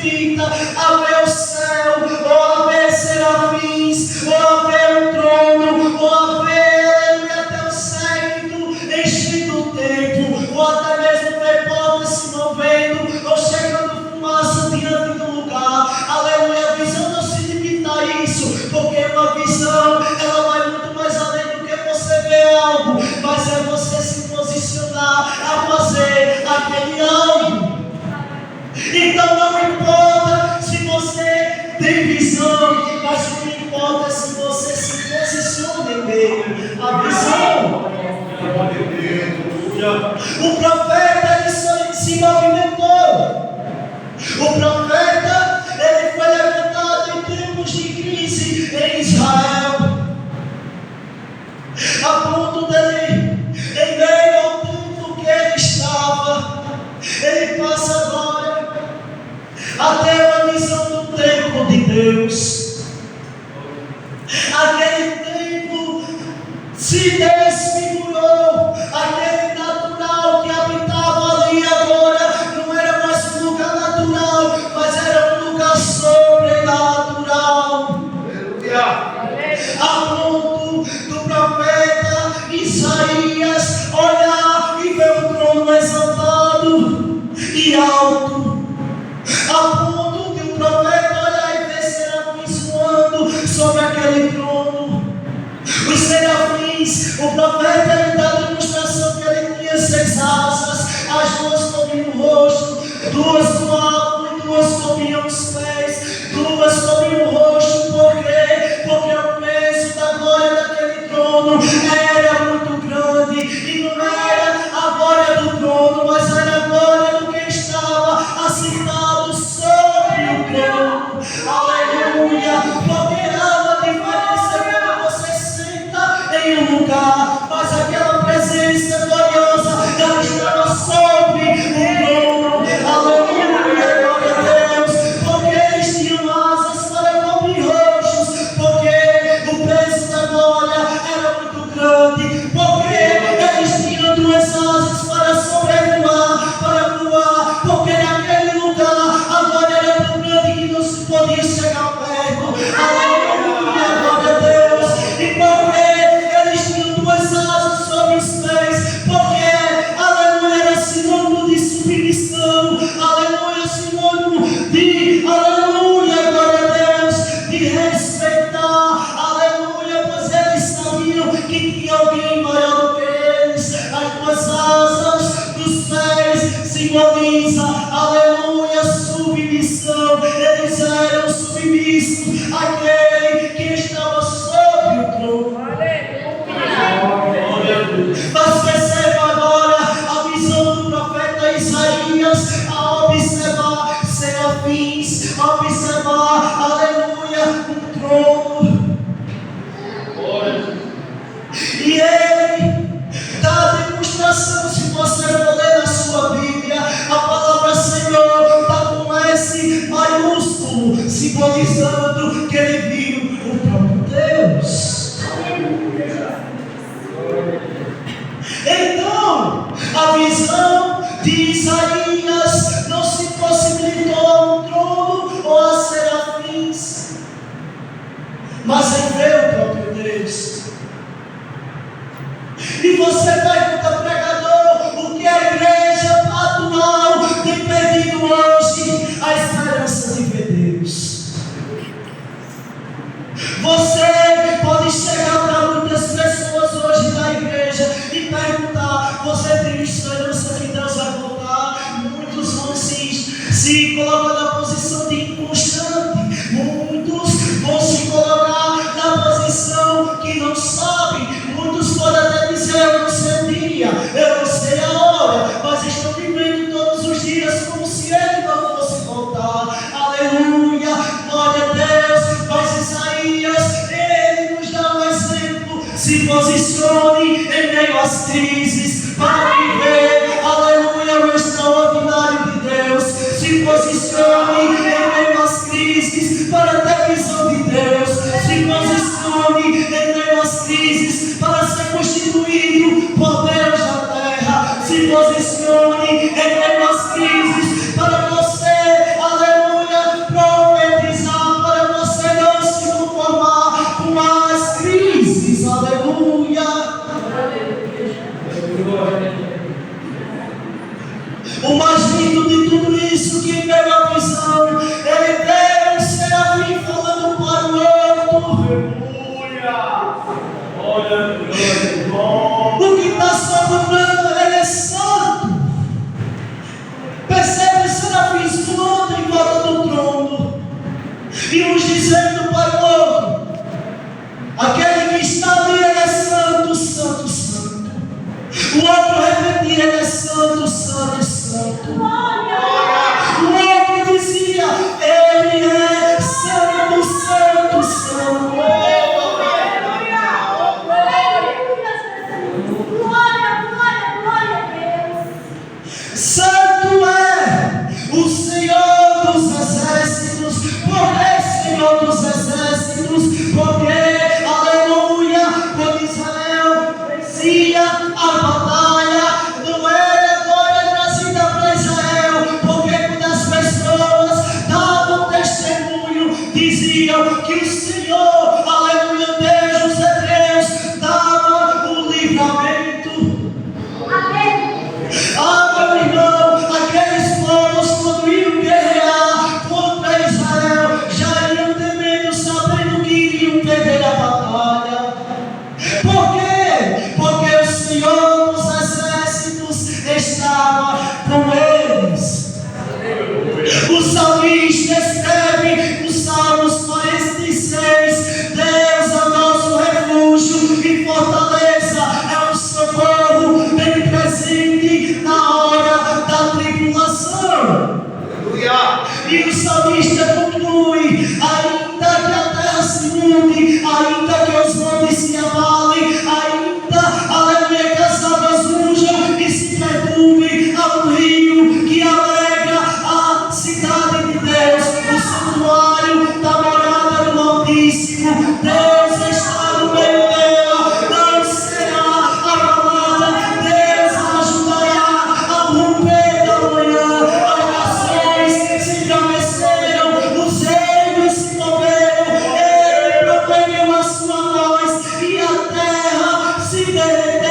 possibilita a ver o céu, ou a ver serafins, ou a ver o trono, ou a ver, aleluia, até o séquito enchendo o templo, ou até mesmo ver portas se movendo, ou chegando fumaça diante do lugar. Aleluia, a visão não se limita a isso, porque uma visão, ela vai muito mais além do que você ver algo, mas é você se posicionar a fazer aquele algo. Então não importa se você tem visão, mas o que importa é se você se posiciona em meio à visão. O profeta, ele se movimentou. O profeta, ele foi levantado em tempos de crise em Israel, a ponto dele, em meio ao tempo que ele estava, ele passa agora a ter uma visão do templo de Deus. Aquele templo se desfigurou, aquele natural que habitava ali agora não era mais um lugar natural, mas era um lugar sobrenatural. A ponto do profeta Isaías olhar e ver o trono exaltado e alto, a ponto de o profeta olhar e ver serafins voando sobre aquele trono. Os serafins, o profeta, ele dá a demonstração que ele tinha 6 asas, as 2 cobriam o rosto, 2 voavam e 2 cobriam os pés, 2 cobriam o rosto. Por quê? Porque o peso da glória daquele trono era muito grande, e não era a glória do trono, mas era a glória do que estava assentado sobre o trono. Aleluia! Porque há uma diferença quando você senta em um lugar, mas aquela presença gloriosa, ela estava sobre o trono. Aleluia! Glória a Deus! Porque eles tinham asas para cobrir rostos, porque o peso da glória era muito grande, porque eles tinham 2 asas para sobrevoar, para voar, porque naquele lugar a glória era tão grande que não se podia chegar perto. Aleluia, glória a Deus! E porque eles tinham 2 asas sobre os pés, porque, aleluia, era sinônimo de submissão, aleluia, sinônimo de, aleluia, glória a Deus, de respeitar, aleluia, pois eles sabiam que tinha alguém maior do que eles. As 2 asas dos pés simboliza, aleluia, submissão. Eles eram submissos àquele que estava sobre o trono. Mas perceba agora a visão do profeta Isaías, a observar serafins, a observar, aleluia, um trono. E ele dá a demonstração, se você for ler na sua Bíblia, a palavra Senhor está com S maiúsculo, simbolizando que ele viu o próprio Deus. Então, a visão de Isaías não se possibilitou a um trono ou a serafins, mas em ver o próprio Deus. E você pergunta, pregador, o que a igreja atual tem perdido hoje? A esperança de ver Deus. Você pode chegar para muitas pessoas hoje na igreja e perguntar, você tem esperança que Deus vai voltar? Muitos vão se colocar na posição de inconstante. Muitos vão se colocar na posição que não sabem. Muitos podem até dizer, eu não sei o dia, eu não sei a hora, mas estão vivendo todos os dias como se ele não fosse voltar. Aleluia, glória a Deus. Mas Isaías, ele nos dá um exemplo. Se posicione em meio às crises para viver, aleluia, o extraordinário de Deus. Se posicione fugindo de tudo isso, que veio a visão, ele veio um serafim falando para o outro. O que está sobrando, ele é santo. Percebe os serafins voando em volta do trono, e uns dizendo para o outro: aquele que está ali, ele é santo, santo, santo. O outro repetia: ele é santo, santo, santo. O outro dizia: ele é santo, santo, santo. Santo é o Senhor dos exércitos. Por que Senhor dos exércitos? Porque, aleluia, quando Israel vencia a batalha, não era glória trazida para Israel, porque quando as pessoas davam testemunho, diziam que o Senhor, aleluia, Deus dos hebreus, dava o livramento. Meu irmão, aqueles povos, quando iam guerrear contra Israel, já iam temendo, sabendo que iriam perder a batalha. Por quê? Porque o Senhor dos exércitos estava com eles. O salmista escreve no Salmos 46: Deus é o nosso refúgio e fortaleza, é um socorro bem presente na hora da tribulação. E o salmista conclui: ainda que a terra se mude, ainda que os montes se abalem, ainda, aleluia, que as águas rujam e se perturbem, há um rio que alegra a cidade de Deus, o santuário da morada do Altíssimo. Deus está no meio dela, não será abalada. Deus a ajudará ao romper da manhã. As nações se estremeceram, os reinos se moveram. Ele proclamou a sua voz e a terra se derreteu.